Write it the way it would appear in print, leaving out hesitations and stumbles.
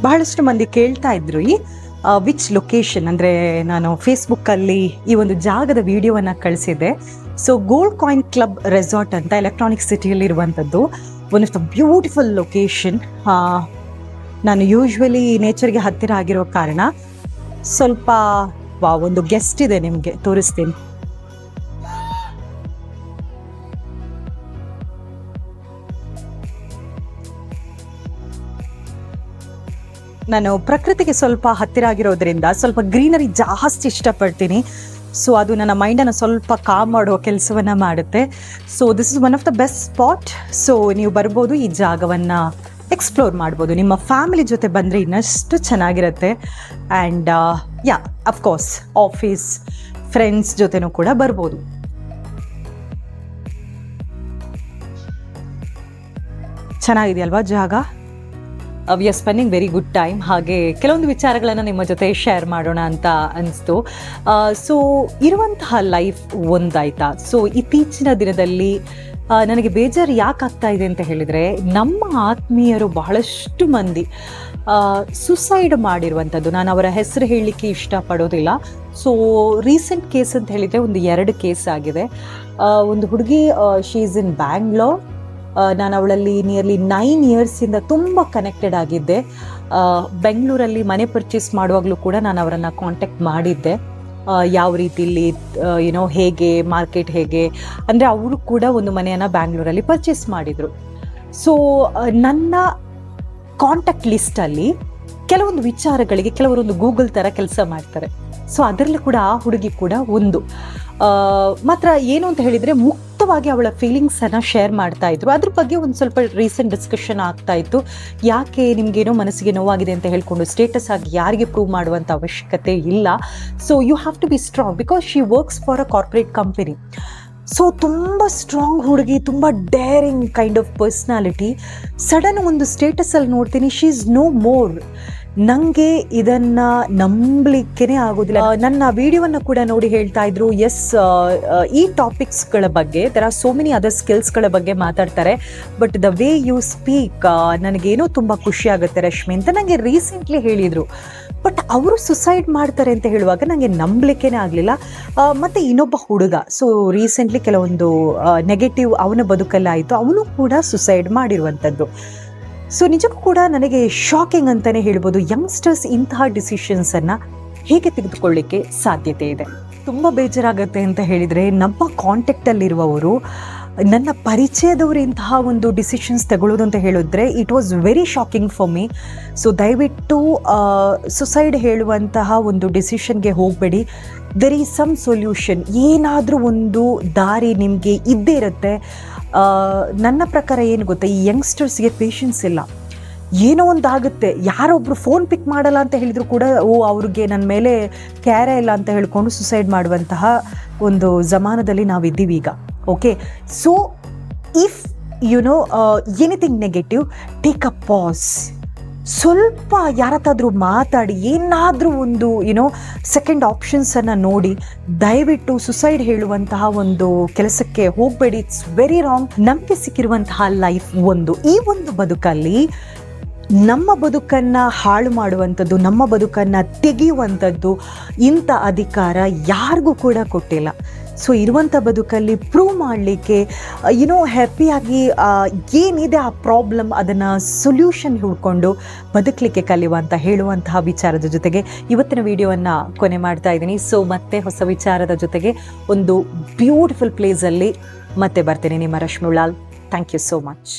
ಬಹಳಷ್ಟು ಮಂದಿ ಕೇಳ್ತಾ ಇದ್ರು ವಿಚ್ ಲೊಕೇಶನ್, ಅಂದರೆ ನಾನು ಫೇಸ್ಬುಕ್ಕಲ್ಲಿ ಈ ಒಂದು ಜಾಗದ ವಿಡಿಯೋವನ್ನು ಕಳಿಸಿದ್ದೆ. So gold coin club resort ಅಂತ ಎಲೆಕ್ಟ್ರಾನಿಕ್ ಸಿಟಿಯಲ್ಲಿ ಇರುವಂಥದ್ದು one of the beautiful location. ನಾನು ಯೂಶ್ವಲಿ ನೇಚರ್ಗೆ ಹತ್ತಿರ ಆಗಿರೋ ಕಾರಣ ಸ್ವಲ್ಪ ಒಂದು ಗೆಸ್ಟ್ ಇದೆ, ನಿಮಗೆ ತೋರಿಸ್ತೀನಿ. ನಾನು ಪ್ರಕೃತಿಗೆ ಸ್ವಲ್ಪ ಹತ್ತಿರ ಆಗಿರೋದ್ರಿಂದ ಸ್ವಲ್ಪ ಗ್ರೀನರಿ ಜಾಸ್ತಿ ಇಷ್ಟಪಡ್ತೀನಿ. ಸೊ ಅದು ನನ್ನ ಮೈಂಡನ್ನು ಸ್ವಲ್ಪ ಕಾಮ್ ಮಾಡೋ ಕೆಲಸವನ್ನು ಮಾಡುತ್ತೆ. So this is one of the best spot. So ನೀವು ಬರ್ಬೋದು, ಈ ಜಾಗವನ್ನು ಎಕ್ಸ್ಪ್ಲೋರ್ ಮಾಡ್ಬೋದು. ನಿಮ್ಮ ಫ್ಯಾಮಿಲಿ ಜೊತೆ ಬಂದರೆ ಇನ್ನಷ್ಟು ಚೆನ್ನಾಗಿರುತ್ತೆ. ಆ್ಯಂಡ್ ಅಫ್ಕೋರ್ಸ್ ಆಫೀಸ್ ಫ್ರೆಂಡ್ಸ್ ಜೊತೆನೂ ಕೂಡ ಬರ್ಬೋದು. ಚೆನ್ನಾಗಿದೆಯಲ್ವಾ ಜಾಗ? We are spending very good time. ಹಾಗೆ ಕೆಲವೊಂದು ವಿಚಾರಗಳನ್ನು ನಿಮ್ಮ ಜೊತೆ ಶೇರ್ ಮಾಡೋಣ ಅಂತ ಅನಿಸ್ತು. ಸೊ ಇರುವಂತಹ ಲೈಫ್ ಒಂದಾಯ್ತಾ. ಸೊ ಇತ್ತೀಚಿನ ದಿನದಲ್ಲಿ ನನಗೆ ಬೇಜಾರು ಯಾಕೆ ಆಗ್ತಾ ಇದೆ ಅಂತ ಹೇಳಿದರೆ, ನಮ್ಮ ಆತ್ಮೀಯರು ಬಹಳಷ್ಟು ಮಂದಿ ಸುಸೈಡ್ ಮಾಡಿರುವಂಥದ್ದು. ನಾನು ಅವರ ಹೆಸರು ಹೇಳಲಿಕ್ಕೆ ಇಷ್ಟಪಡೋದಿಲ್ಲ. ಸೊ ರೀಸೆಂಟ್ ಕೇಸ್ ಅಂತ ಹೇಳಿದರೆ 2 ಕೇಸ್ ಆಗಿದೆ. ಒಂದು ಹುಡುಗಿ, ಶಿ ಈಸ್ ಇನ್ ಬ್ಯಾಂಗ್ಳೂರ್. ನಾನು ಅವಳಲ್ಲಿ ನಿಯರ್ಲಿ 9 ಇಯರ್ಸಿಂದ ತುಂಬ ಕನೆಕ್ಟೆಡ್ ಆಗಿದ್ದೆ. ಬೆಂಗಳೂರಲ್ಲಿ ಮನೆ ಪರ್ಚೇಸ್ ಮಾಡುವಾಗಲೂ ಕೂಡ ನಾನು ಅವರನ್ನು ಕಾಂಟ್ಯಾಕ್ಟ್ ಮಾಡಿದ್ದೆ. ಯಾವ ರೀತಿಯಲ್ಲಿ ಹೇಗೆ ಮಾರ್ಕೆಟ್ ಹೇಗೆ ಅಂದರೆ ಅವರು ಕೂಡ ಒಂದು ಮನೆಯನ್ನು ಬ್ಯಾಂಗ್ಳೂರಲ್ಲಿ ಪರ್ಚೇಸ್ ಮಾಡಿದರು. ಸೊ ನನ್ನ ಕಾಂಟ್ಯಾಕ್ಟ್ ಲಿಸ್ಟಲ್ಲಿ ಕೆಲವೊಂದು ವಿಚಾರಗಳಿಗೆ ಕೆಲವರೊಂದು ಗೂಗಲ್ ಥರ ಕೆಲಸ ಮಾಡ್ತಾರೆ. ಸೊ ಅದರಲ್ಲೂ ಕೂಡ ಆ ಹುಡುಗಿ ಕೂಡ ಒಂದು. ಮಾತ್ರ ಏನು ಅಂತ ಹೇಳಿದರೆ, ಮುಕ್ತವಾಗಿ ಅವಳ ಫೀಲಿಂಗ್ಸನ್ನು ಶೇರ್ ಮಾಡ್ತಾ ಇದ್ರು. ಅದ್ರ ಬಗ್ಗೆ ಒಂದು ಸ್ವಲ್ಪ ರೀಸೆಂಟ್ ಡಿಸ್ಕಷನ್ ಆಗ್ತಾ ಇತ್ತು. ಯಾಕೆ ನಿಮಗೇನೋ ಮನಸ್ಸಿಗೆ ನೋವಾಗಿದೆ ಅಂತ ಹೇಳ್ಕೊಂಡು ಸ್ಟೇಟಸ್ ಆಗಿ ಯಾರಿಗೆ ಪ್ರೂವ್ ಮಾಡುವಂಥ ಅವಶ್ಯಕತೆ ಇಲ್ಲ. So you have to be strong because she works for a corporate company. So ತುಂಬ ಸ್ಟ್ರಾಂಗ್ ಹುಡುಗಿ, ತುಂಬ daring kind of personality. Sudden ಒಂದು ಸ್ಟೇಟಸಲ್ಲಿ ನೋಡ್ತೀನಿ, ಶಿ ಈಸ್ ನೋ ಮೋರ್. ನನಗೆ ಇದನ್ನು ನಂಬಲಿಕ್ಕೇ ಆಗೋದಿಲ್ಲ. ನನ್ನ ವಿಡಿಯೋವನ್ನು ಕೂಡ ನೋಡಿ ಹೇಳ್ತಾ ಇದ್ರು, ಎಸ್ ಈ ಟಾಪಿಕ್ಸ್ಗಳ ಬಗ್ಗೆ, there are so many other ಸ್ಕಿಲ್ಸ್ಗಳ ಬಗ್ಗೆ ಮಾತಾಡ್ತಾರೆ, but the way you speak ನನಗೇನೋ ತುಂಬ ಖುಷಿ ಆಗುತ್ತೆ ರಶ್ಮಿ ಅಂತ ನನಗೆ ರೀಸೆಂಟ್ಲಿ ಹೇಳಿದರು. ಬಟ್ ಅವರು ಸುಸೈಡ್ ಮಾಡ್ತಾರೆ ಅಂತ ಹೇಳುವಾಗ ನನಗೆ ನಂಬಲಿಕ್ಕೇ ಆಗಲಿಲ್ಲ. ಮತ್ತು ಇನ್ನೊಬ್ಬ ಹುಡುಗ, ಸೊ ರೀಸೆಂಟ್ಲಿ ಕೆಲವೊಂದು ನೆಗೆಟಿವ್ ಅವನ ಬದುಕಲ್ಲಾಯಿತು, ಅವನು ಕೂಡ ಸುಸೈಡ್ ಮಾಡಿರುವಂಥದ್ದು. ಸೊ ನಿಜಕ್ಕೂ ಕೂಡ ನನಗೆ ಶಾಕಿಂಗ್ ಅಂತಲೇ ಹೇಳ್ಬೋದು. ಯಂಗ್ಸ್ಟರ್ಸ್ ಇಂತಹ ಡಿಸಿಷನ್ಸನ್ನು ಹೇಗೆ ತೆಗೆದುಕೊಳ್ಳಿಕ್ಕೆ ಸಾಧ್ಯತೆ ಇದೆ. ತುಂಬ ಬೇಜಾರಾಗುತ್ತೆ ಅಂತ ಹೇಳಿದರೆ, ನಮ್ಮ ಕಾಂಟ್ಯಾಕ್ಟಲ್ಲಿರುವವರು, ನನ್ನ ಪರಿಚಯದವರು ಇಂತಹ ಒಂದು ಡಿಸಿಷನ್ಸ್ ತಗೊಳ್ಳೋದು ಅಂತ ಹೇಳಿದ್ರೆ it was very shocking for me. So ದಯವಿಟ್ಟು ಸುಸೈಡ್ ಹೇಳುವಂತಹ ಒಂದು ಡಿಸಿಷನ್ಗೆ ಹೋಗಬೇಡಿ. ದೆರ್ ಈಸ್ ಸಮ್ ಸೊಲ್ಯೂಷನ್, ಏನಾದರೂ ಒಂದು ದಾರಿ ನಿಮಗೆ ಇದ್ದೇ ಇರುತ್ತೆ. ನನ್ನ ಪ್ರಕಾರ ಏನು ಗೊತ್ತಾ, ಈ ಯಂಗ್ಸ್ಟರ್ಸ್ಗೆ ಪೇಷನ್ಸ್ ಇಲ್ಲ. ಏನೋ ಒಂದು ಆಗುತ್ತೆ, ಯಾರೊಬ್ಬರು ಫೋನ್ ಪಿಕ್ ಮಾಡಲ್ಲ ಅಂತ ಹೇಳಿದ್ರು ಕೂಡ ಅವ್ರಿಗೆ ನನ್ನ ಮೇಲೆ ಕ್ಯಾರೇ ಇಲ್ಲ ಅಂತ ಹೇಳ್ಕೊಂಡು ಸುಸೈಡ್ ಮಾಡುವಂತಹ ಒಂದು ಜಮಾನದಲ್ಲಿ ನಾವಿದ್ದೀವಿ ಈಗ. Okay, so if anything negative, take a pass. ಸ್ವಲ್ಪ ಯಾರತ್ತಾದರೂ ಮಾತಾಡಿ, ಏನಾದರೂ ಒಂದು ಸೆಕೆಂಡ್ ಆಪ್ಷನ್ಸನ್ನು ನೋಡಿ. ದಯವಿಟ್ಟು ಸುಸೈಡ್ ಹೇಳುವಂತಹ ಒಂದು ಕೆಲಸಕ್ಕೆ ಹೋಗಬೇಡಿ. It's very wrong. ನಮಗೆ ಸಿಕ್ಕಿರುವಂತಹ ಲೈಫ್ ಒಂದು, ಈ ಒಂದು ಬದುಕಲ್ಲಿ ನಮ್ಮ ಬದುಕನ್ನು ಹಾಳು ಮಾಡುವಂಥದ್ದು, ನಮ್ಮ ಬದುಕನ್ನು ತೆಗೆಯುವಂಥದ್ದು ಇಂಥ ಅಧಿಕಾರ ಯಾರಿಗೂ ಕೂಡ ಕೊಟ್ಟಿಲ್ಲ. ಸೊ ಇರುವಂಥ ಬದುಕಲ್ಲಿ ಪ್ರೂವ್ ಮಾಡಲಿಕ್ಕೆ ಹ್ಯಾಪಿಯಾಗಿ ಏನಿದೆ ಆ ಪ್ರಾಬ್ಲಮ್ ಅದನ್ನು ಸೊಲ್ಯೂಷನ್ ಹುಡ್ಕೊಂಡು ಬದುಕಲಿಕ್ಕೆ ಕಲಿಯುವ ಅಂತ ಹೇಳುವಂತಹ ವಿಚಾರದ ಜೊತೆಗೆ ಇವತ್ತಿನ ವಿಡಿಯೋವನ್ನು ಕೊನೆ ಮಾಡ್ತಾ ಇದ್ದೀನಿ. ಸೊ ಮತ್ತೆ ಹೊಸ ವಿಚಾರದ ಜೊತೆಗೆ ಒಂದು ಬ್ಯೂಟಿಫುಲ್ ಪ್ಲೇಸಲ್ಲಿ ಮತ್ತೆ ಬರ್ತೀನಿ. ನಿಮ್ಮ Rashmi Ullal. Thank you so much.